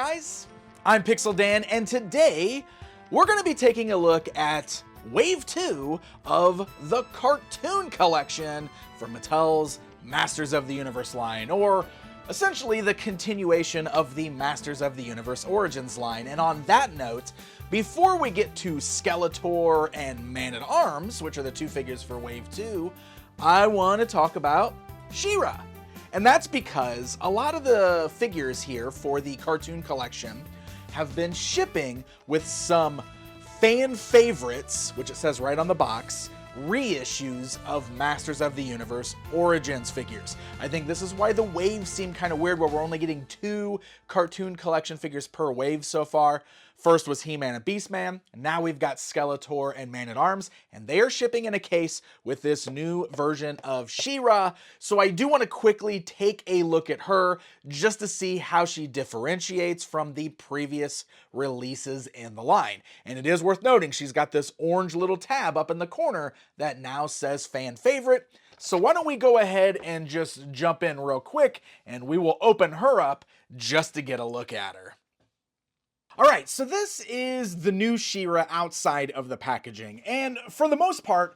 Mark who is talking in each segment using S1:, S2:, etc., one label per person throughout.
S1: guys, I'm Pixel Dan, and today we're going to be taking a look at Wave 2 of the cartoon collection for Mattel's Masters of the Universe line, or essentially the continuation of the Masters of the Universe Origins line. And on that note, before we get to Skeletor and Man-at-Arms, which are the two figures for Wave 2, I want to talk about She-Ra. And that's because a lot of the figures here for the cartoon collection have been shipping with some fan favorites, which it says right on the box, reissues of Masters of the Universe Origins figures. I think this is why the waves seem kind of weird, where we're only getting 2 cartoon collection figures per wave so far. First was He-Man and Beastman, and now we've got Skeletor and Man-at-Arms, and they are shipping in a case with this new version of She-Ra. So I do want to quickly take a look at her just to see how she differentiates from the previous releases in the line. And it is worth noting she's got this orange little tab up in the corner that now says fan favorite. So why don't we go ahead and just jump in real quick, and we will open her up just to get a look at her. Alright, so this is the new She-Ra outside of the packaging, and for the most part,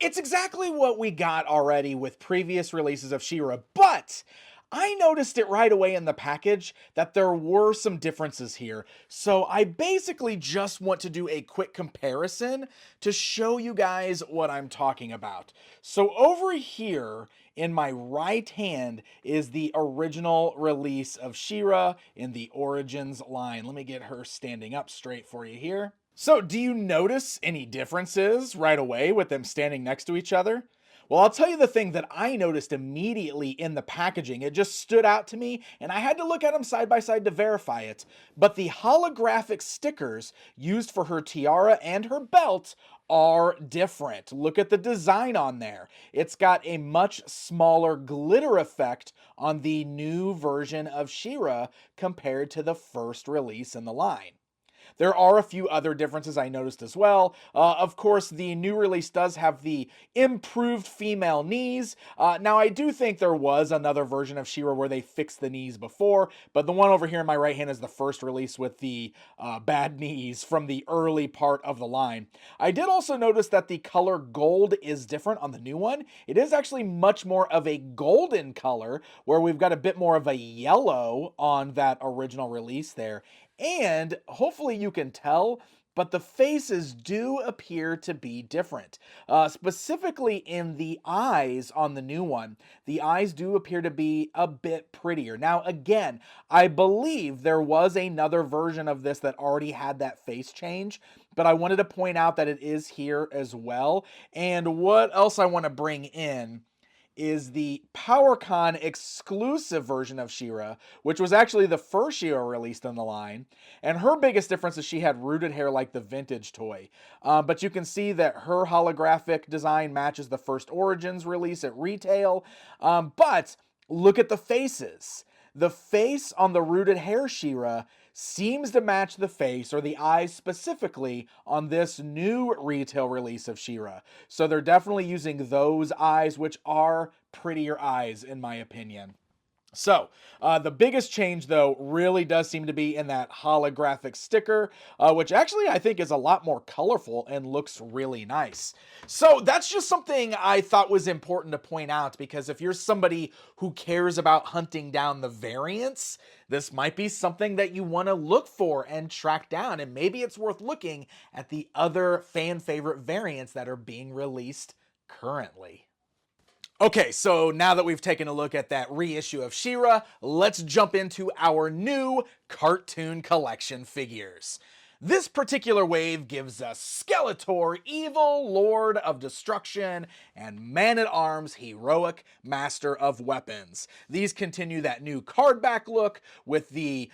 S1: it's exactly what we got already with previous releases of She-Ra, but I noticed it right away in the package that there were some differences here. So I basically just want to do a quick comparison to show you guys what I'm talking about. So over here in my right hand is the original release of She-Ra in the Origins line. Let me get her standing up straight for you here. So do you notice any differences right away with them standing next to each other? Well, I'll tell you the thing that I noticed immediately in the packaging. It just stood out to me, and I had to look at them side by side to verify it. But the holographic stickers used for her tiara and her belt are different. Look at the design on there. It's got a much smaller glitter effect on the new version of She-Ra compared to the first release in the line. There are a few other differences I noticed as well. Of course, the new release does have the improved female knees. Now, I do think there was another version of She-Ra where they fixed the knees before, but the one over here in my right hand is the first release with the bad knees from the early part of the line. I did also notice that the color gold is different on the new one. It is actually much more of a golden color, where we've got a bit more of a yellow on that original release there. And hopefully you can tell, but the faces do appear to be different. Specifically in the eyes on the new one, the eyes do appear to be a bit prettier. Now, again, I believe there was another version of this that already had that face change, but I wanted to point out that it is here as well. And what else I want to bring in is the PowerCon exclusive version of She-Ra, which was actually the first She-Ra released in the line. And her biggest difference is she had rooted hair like the vintage toy. But you can see that her holographic design matches the first Origins release at retail. But look at the faces. The face on the rooted hair She-Ra seems to match the face, or the eyes specifically, on this new retail release of She-Ra. So they're definitely using those eyes, which are prettier eyes in my opinion. So, the biggest change, though, really does seem to be in that holographic sticker, which actually I think is a lot more colorful and looks really nice. So, that's just something I thought was important to point out, because if you're somebody who cares about hunting down the variants, this might be something that you want to look for and track down, and maybe it's worth looking at the other fan favorite variants that are being released currently. Okay, so now that we've taken a look at that reissue of She-Ra, let's jump into our new cartoon collection figures. This particular wave gives us Skeletor, Evil Lord of Destruction, and Man-at-Arms, Heroic Master of Weapons. These continue that new card back look with the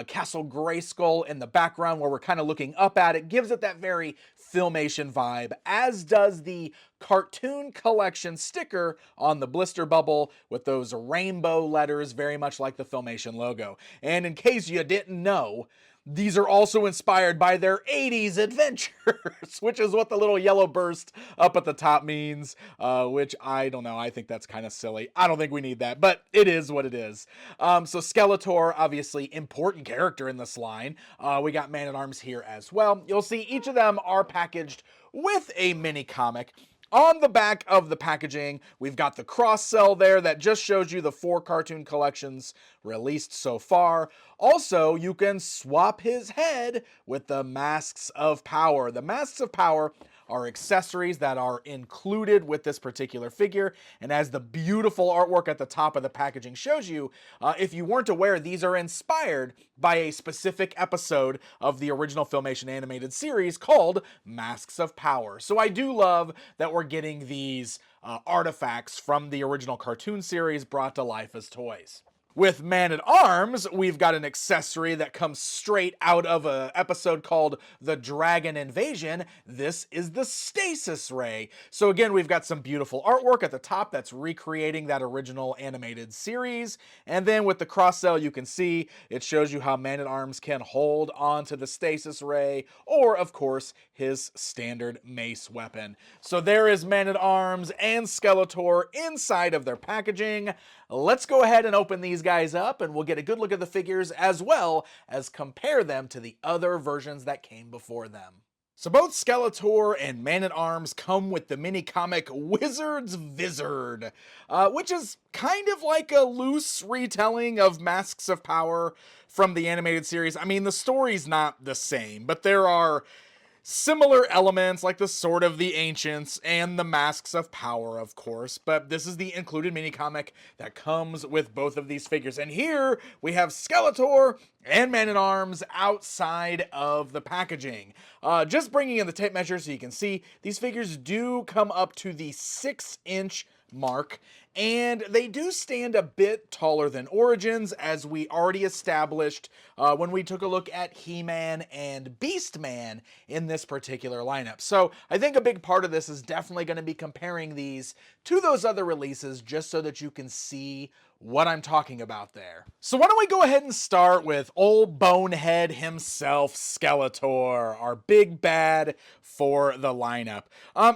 S1: Castle Grayskull in the background where we're kind of looking up at it. Gives it that very Filmation vibe, as does the cartoon collection sticker on the blister bubble with those rainbow letters, very much like the Filmation logo. And in case you didn't know, These are also inspired by their 80s adventures, which is what the little yellow burst up at the top means, which I don't know. I think that's kind of silly. I don't think we need that, but it is what it is. So Skeletor, obviously important character in this line. We got Man-at-Arms here as well. You'll see each of them are packaged with a mini comic. On the back of the packaging, we've got the cross sell there that just shows you the 4 cartoon collections released so far. Also, you can swap his head with the Masks of Power. The Masks of Power are accessories that are included with this particular figure, and as the beautiful artwork at the top of the packaging shows you, if you weren't aware, these are inspired by a specific episode of the original Filmation animated series called Masks of Power. So I do love that we're getting these artifacts from the original cartoon series brought to life as toys. With Man-at-Arms, we've got an accessory that comes straight out of an episode called The Dragon Invasion. This is the Stasis Ray. So again, we've got some beautiful artwork at the top that's recreating that original animated series. And then with the cross-sell, you can see it shows you how Man-at-Arms can hold onto the Stasis Ray, or of course, his standard mace weapon. So there is Man-at-Arms and Skeletor inside of their packaging. Let's go ahead and open these guys up, and we'll get a good look at the figures as well as compare them to the other versions that came before them. So both Skeletor and Man-at-Arms come with the mini comic Wizard's Vizard, which is kind of like a loose retelling of Masks of Power from the animated series. I mean, the story's not the same, but there are similar elements like the Sword of the Ancients and the Masks of Power, of course, but this is the included mini comic that comes with both of these figures. And here we have Skeletor and Man-at-Arms outside of the packaging. Just bringing in the tape measure so you can see, these figures do come up to the 6-inch mark, and they do stand a bit taller than Origins, as we already established when we took a look at He-Man and Beast-Man in this particular lineup. So I think a big part of this is definitely going to be comparing these to those other releases, just so that you can see what I'm talking about there. So why don't we go ahead and start with old bonehead himself, Skeletor, our big bad for the lineup.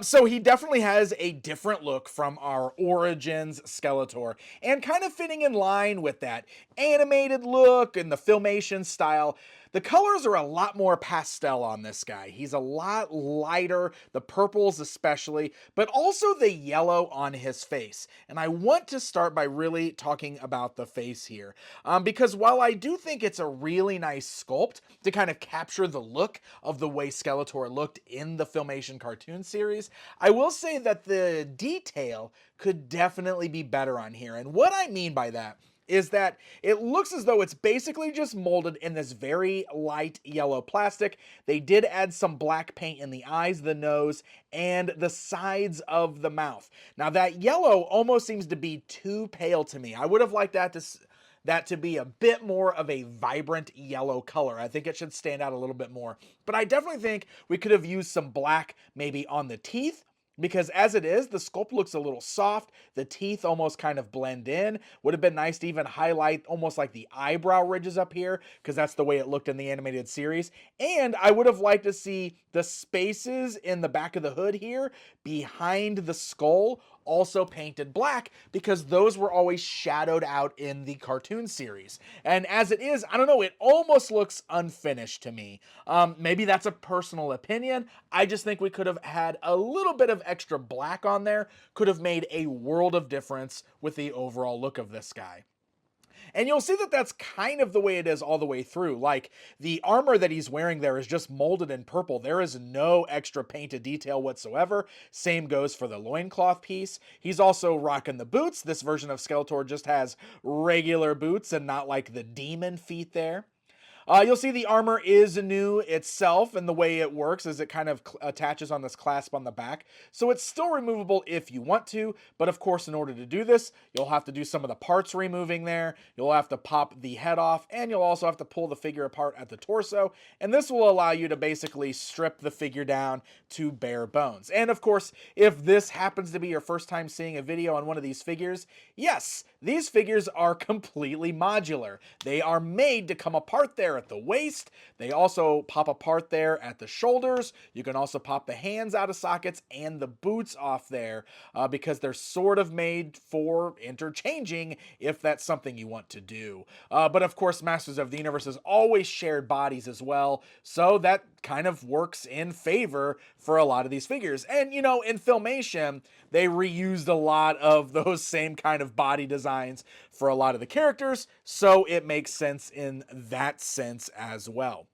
S1: So he definitely has a different look from our Origins Skeletor, and kind of fitting in line with that animated look and the Filmation style. The colors are a lot more pastel on this guy. He's a lot lighter, the purples especially, but also the yellow on his face. And I want to start by really talking about the face here, because while I do think it's a really nice sculpt to kind of capture the look of the way Skeletor looked in the Filmation cartoon series, I will say that the detail could definitely be better on here. And what I mean by that is that it looks as though it's basically just molded in this very light yellow plastic. They did add some black paint in the eyes, the nose, and the sides of the mouth. Now that yellow almost seems to be too pale to me. I would have liked that to be a bit more of a vibrant yellow color. I think it should stand out a little bit more. But I definitely think we could have used some black maybe on the teeth, because as it is, the sculpt looks a little soft. The teeth almost kind of blend in. Would have been nice to even highlight almost like the eyebrow ridges up here, because that's the way it looked in the animated series. And I would have liked to see the spaces in the back of the hood here behind the skull also painted black, because those were always shadowed out in the cartoon series. And as it is, I don't know, it almost looks unfinished to me. Maybe that's a personal opinion. I just think we could have had a little bit of extra black on there, could have made a world of difference with the overall look of this guy. And you'll see that that's kind of the way it is all the way through. Like, the armor that he's wearing there is just molded in purple. There is no extra painted detail whatsoever. Same goes for the loincloth piece. He's also rocking the boots. This version of Skeletor just has regular boots and not like the demon feet there. You'll see the armor is new itself, and the way it works is it kind of attaches on this clasp on the back. So it's still removable if you want to, but of course in order to do this, you'll have to do some of the parts removing there, you'll have to pop the head off, and you'll also have to pull the figure apart at the torso, and this will allow you to basically strip the figure down to bare bones. And of course, if this happens to be your first time seeing a video on one of these figures, yes, these figures are completely modular. They are made to come apart there at the waist. They also pop apart there at the shoulders. You can also pop the hands out of sockets and the boots off there because they're sort of made for interchanging if that's something you want to do. But of course, Masters of the Universe has always shared bodies as well, so that kind of works in favor for a lot of these figures. And you know, in Filmation, they reused a lot of those same kind of body designs for a lot of the characters, so it makes sense in that sense as well.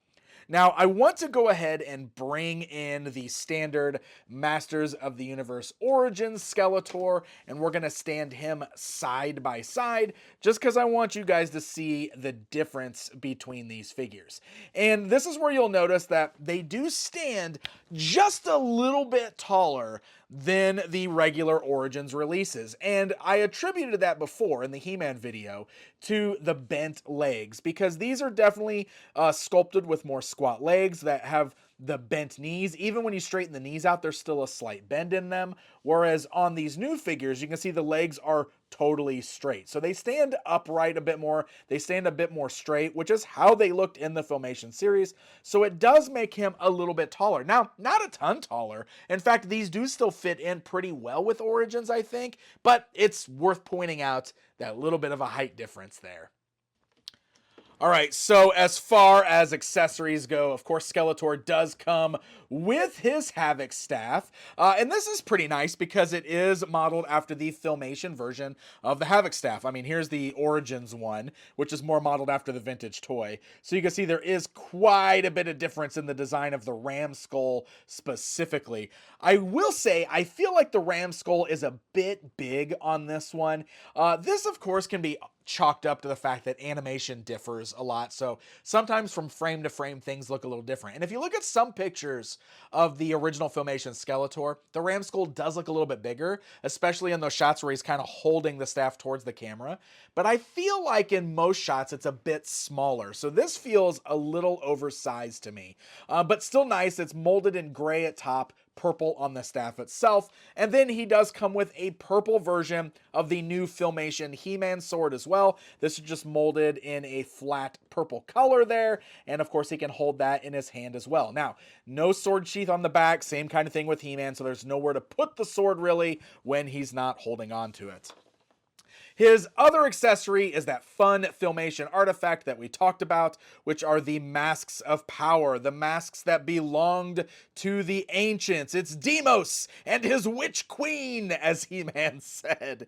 S1: Now, I want to go ahead and bring in the standard Masters of the Universe Origins Skeletor, and we're going to stand him side by side, just because I want you guys to see the difference between these figures. And this is where you'll notice that they do stand just a little bit taller than the regular Origins releases. And I attributed that before in the He-Man video to the bent legs, because these are definitely sculpted with more squat legs that have the bent knees. Even when you straighten the knees out, there's still a slight bend in them. Whereas on these new figures, you can see the legs are totally straight. So they stand upright a bit more. They stand a bit more straight, which is how they looked in the Filmation series. So it does make him a little bit taller. Now, not a ton taller. In fact, these do still fit in pretty well with Origins, I think. But it's worth pointing out that little bit of a height difference there. All right, so as far as accessories go, of course, Skeletor does come with his Havoc staff. And this is pretty nice because it is modeled after the Filmation version of the Havoc staff. I mean, here's the Origins one, which is more modeled after the vintage toy. So you can see there is quite a bit of difference in the design of the Ram Skull specifically. I will say, I feel like the Ram Skull is a bit big on this one. This, of course, can be chalked up to the fact that animation differs a lot. So sometimes from frame to frame, things look a little different. And if you look at some pictures of the original Filmation Skeletor, the Ram Skull does look a little bit bigger, especially in those shots where he's kind of holding the staff towards the camera. But I feel like in most shots, it's a bit smaller. So this feels a little oversized to me, but still nice. It's molded in gray at top, purple on the staff itself, and then he does come with a purple version of the new Filmation He-Man sword as well. This is just molded in a flat purple color there, and of course he can hold that in his hand as well. Now, no sword sheath on the back, same kind of thing with He-Man, so there's nowhere to put the sword really when he's not holding on to it. His other accessory is that fun Filmation artifact that we talked about, which are the Masks of Power, the masks that belonged to the ancients. It's Deimos and his witch queen, as He-Man said.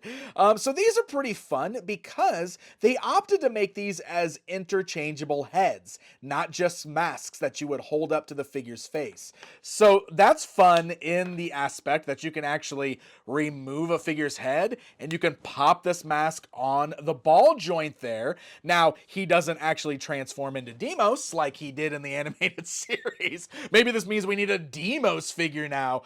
S1: So these are pretty fun because they opted to make these as interchangeable heads, not just masks that you would hold up to the figure's face. So that's fun in the aspect that you can actually remove a figure's head and you can pop this mask on the ball joint there. Now, he doesn't actually transform into Deimos like he did in the animated series. Maybe this means we need a Deimos figure now,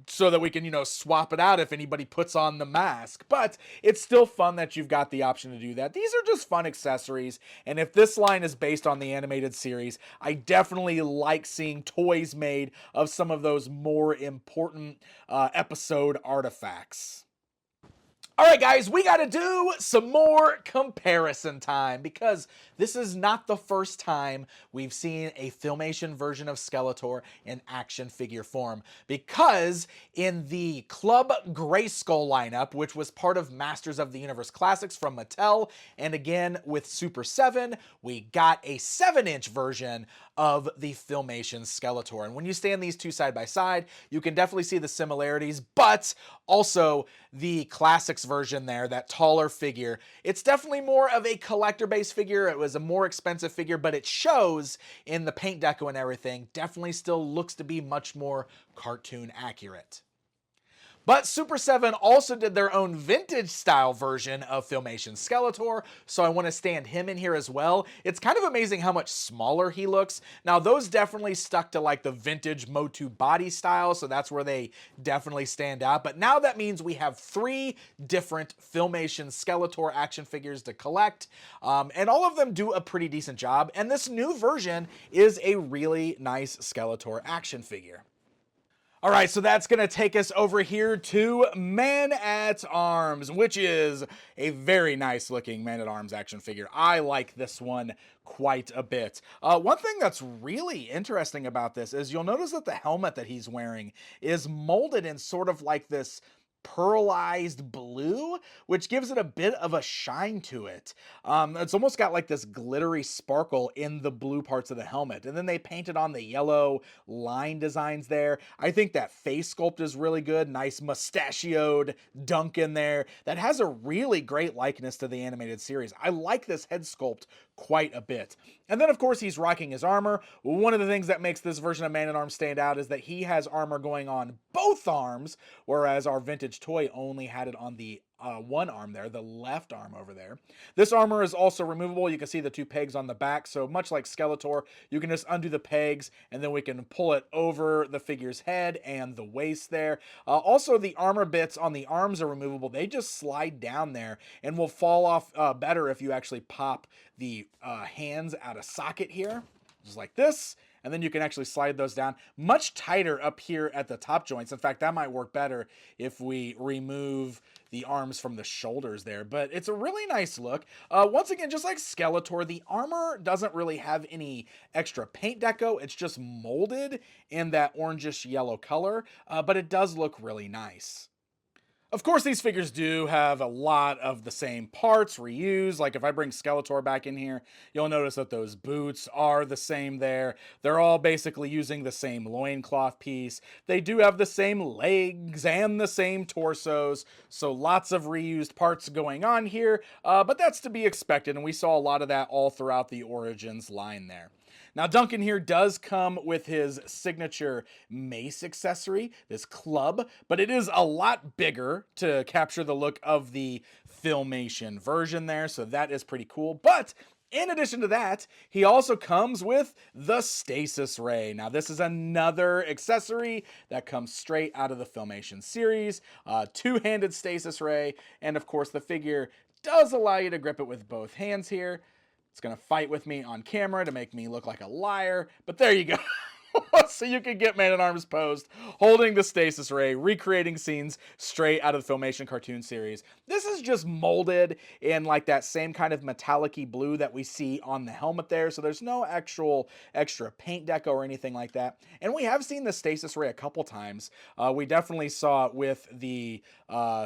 S1: so that we can, you know, swap it out if anybody puts on the mask. But it's still fun that you've got the option to do that. These are just fun accessories, and if this line is based on the animated series, I definitely like seeing toys made of some of those more important episode artifacts. All right, guys, we got to do some more comparison time because this is not the first time we've seen a Filmation version of Skeletor in action figure form, because in the Club Grayskull lineup, which was part of Masters of the Universe Classics from Mattel, and again with Super 7, we got a 7-inch version of the Filmation Skeletor. And when you stand these two side by side, you can definitely see the similarities, but also the Classics version there, that taller figure, it's definitely more of a collector-based figure. It was a more expensive figure, but it shows in the paint deco and everything, definitely still looks to be much more cartoon accurate. But Super 7 also did their own vintage style version of Filmation Skeletor, so I want to stand him in here as well. It's kind of amazing how much smaller he looks. Now, those definitely stuck to like the vintage MOTU body style, so that's where they definitely stand out. But now that means we have 3 different Filmation Skeletor action figures to collect, and all of them do a pretty decent job. And this new version is a really nice Skeletor action figure. All right, so that's going to take us over here to Man-at-Arms, which is a very nice looking Man-at-Arms action figure. I like this one quite a bit. One thing that's really interesting about this is you'll notice that the helmet that he's wearing is molded in sort of like this pearlized blue, which gives it a bit of a shine to it. It's almost got like this glittery sparkle in the blue parts of the helmet. And then they painted on the yellow line designs there. I think that face sculpt is really good. Nice mustachioed dunk in there. That has a really great likeness to the animated series. I like this head sculpt quite a bit. And then of course he's rocking his armor. One of the things that makes this version of Man-at-Arms stand out is that he has armor going on both arms, whereas our vintage toy only had it on the one arm there, the left arm over there. This armor is also removable. You can see the two pegs on the back. So much like Skeletor, you can just undo the pegs and then we can pull it over the figure's head and the waist there. Also, the armor bits on the arms are removable. They just slide down there and will fall off better if you actually pop the hands out of socket here, just like this. And then you can actually slide those down much tighter up here at the top joints. In fact, that might work better if we remove the arms from the shoulders there, but it's a really nice look. Once again, just like Skeletor, the armor doesn't really have any extra paint deco. It's just molded in that orangish yellow color, but it does look really nice. Of course, these figures do have a lot of the same parts reused. Like if I bring Skeletor back in here, you'll notice that those boots are the same there. They're all basically using the same loincloth piece. They do have the same legs and the same torsos. So lots of reused parts going on here, but that's to be expected. And we saw a lot of that all throughout the Origins line there. Now, Duncan here does come with his signature mace accessory, this club, but it is a lot bigger to capture the look of the Filmation version there, so that is pretty cool. But in addition to that, he also comes with the Stasis Ray. Now, this is another accessory that comes straight out of the Filmation series, two-handed Stasis Ray, and of course, the figure does allow you to grip it with both hands here. It's going to fight with me on camera to make me look like a liar, but there you go. So you can get Man-at-Arms posed, holding the Stasis Ray, recreating scenes straight out of the Filmation cartoon series. This is just molded in like that same kind of metallic-y blue that we see on the helmet there, so there's no actual extra paint deco or anything like that. And we have seen the Stasis Ray a couple times. We definitely saw it with the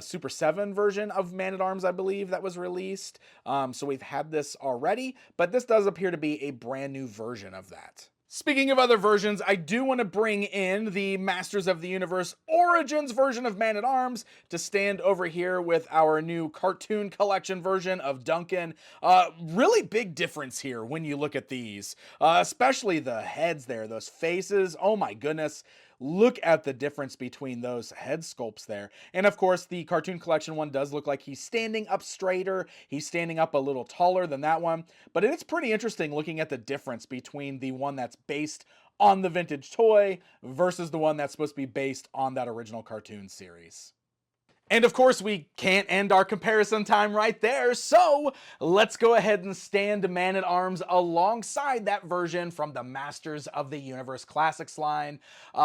S1: Super 7 version of Man-at-Arms, I believe, that was released. So we've had this already, but this does appear to be a brand new version of that. Speaking of other versions, I do want to bring in the Masters of the Universe Origins version of Man-at-Arms to stand over here with our new cartoon collection version of Duncan. Really big difference here when you look at these, especially the heads there, those faces. Oh my goodness. Look at the difference between those head sculpts there. And of course, the cartoon collection one does look like he's standing up straighter. He's standing up a little taller than that one. But it's pretty interesting looking at the difference between the one that's based on the vintage toy versus the one that's supposed to be based on that original cartoon series. And of course, we can't end our comparison time right there, so let's go ahead and stand Man-at-Arms alongside that version from the Masters of the Universe Classics line.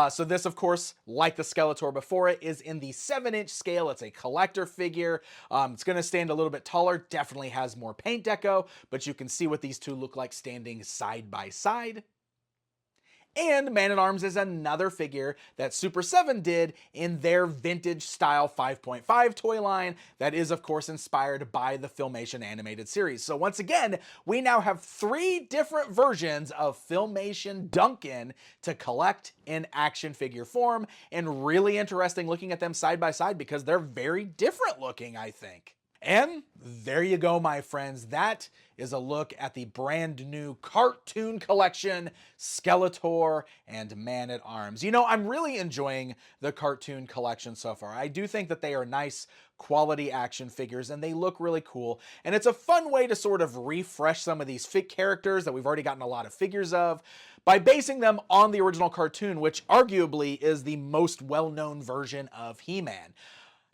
S1: So this, of course, like the Skeletor before it, is in the 7-inch scale. It's a collector figure. It's going to stand a little bit taller, definitely has more paint deco, but you can see what these two look like standing side by side. And Man-at-Arms is another figure that Super 7 did in their vintage style 5.5 toy line that is, of course, inspired by the Filmation animated series. So once again, we now have 3 different versions of Filmation Duncan to collect in action figure form, and really interesting looking at them side by side because they're very different looking, I think. And there you go, my friends. That is a look at the brand new cartoon collection, Skeletor and Man-at-Arms. You know, I'm really enjoying the cartoon collection so far. I do think that they are nice quality action figures and they look really cool. And it's a fun way to sort of refresh some of these characters that we've already gotten a lot of figures of by basing them on the original cartoon, which arguably is the most well-known version of He-Man.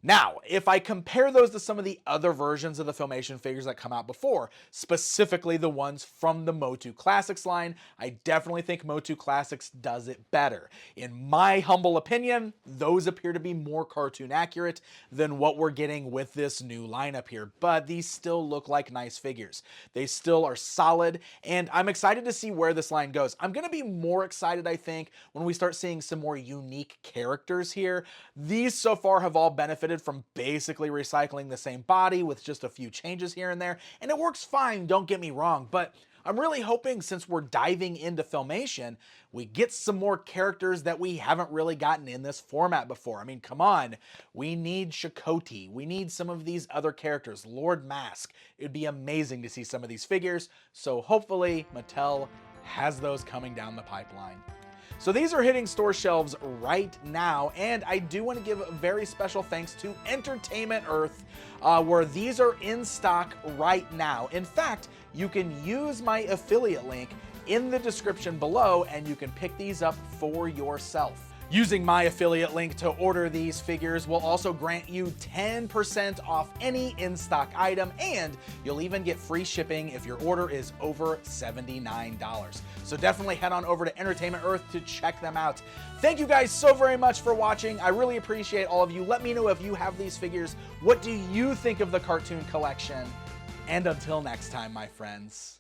S1: Now, if I compare those to some of the other versions of the Filmation figures that come out before, specifically the ones from the MOTU Classics line, I definitely think MOTU Classics does it better. In my humble opinion, those appear to be more cartoon accurate than what we're getting with this new lineup here, but these still look like nice figures. They still are solid, and I'm excited to see where this line goes. I'm going to be more excited, I think, when we start seeing some more unique characters here. These so far have all benefited from basically recycling the same body with just a few changes here and there, and it works fine, don't get me wrong, but I'm really hoping, since we're diving into Filmation, we get some more characters that we haven't really gotten in this format before. I mean, come on, we need Chakotay, we need some of these other characters, Lord Mask. It'd be amazing to see some of these figures, so hopefully Mattel has those coming down the pipeline. So these are hitting store shelves right now, and I do want to give a very special thanks to Entertainment Earth, where these are in stock right now. In fact, you can use my affiliate link in the description below, and you can pick these up for yourself. Using my affiliate link to order these figures will also grant you 10% off any in-stock item, and you'll even get free shipping if your order is over $79. So definitely head on over to Entertainment Earth to check them out. Thank you guys so very much for watching. I really appreciate all of you. Let me know if you have these figures. What do you think of the cartoon collection? And until next time, my friends.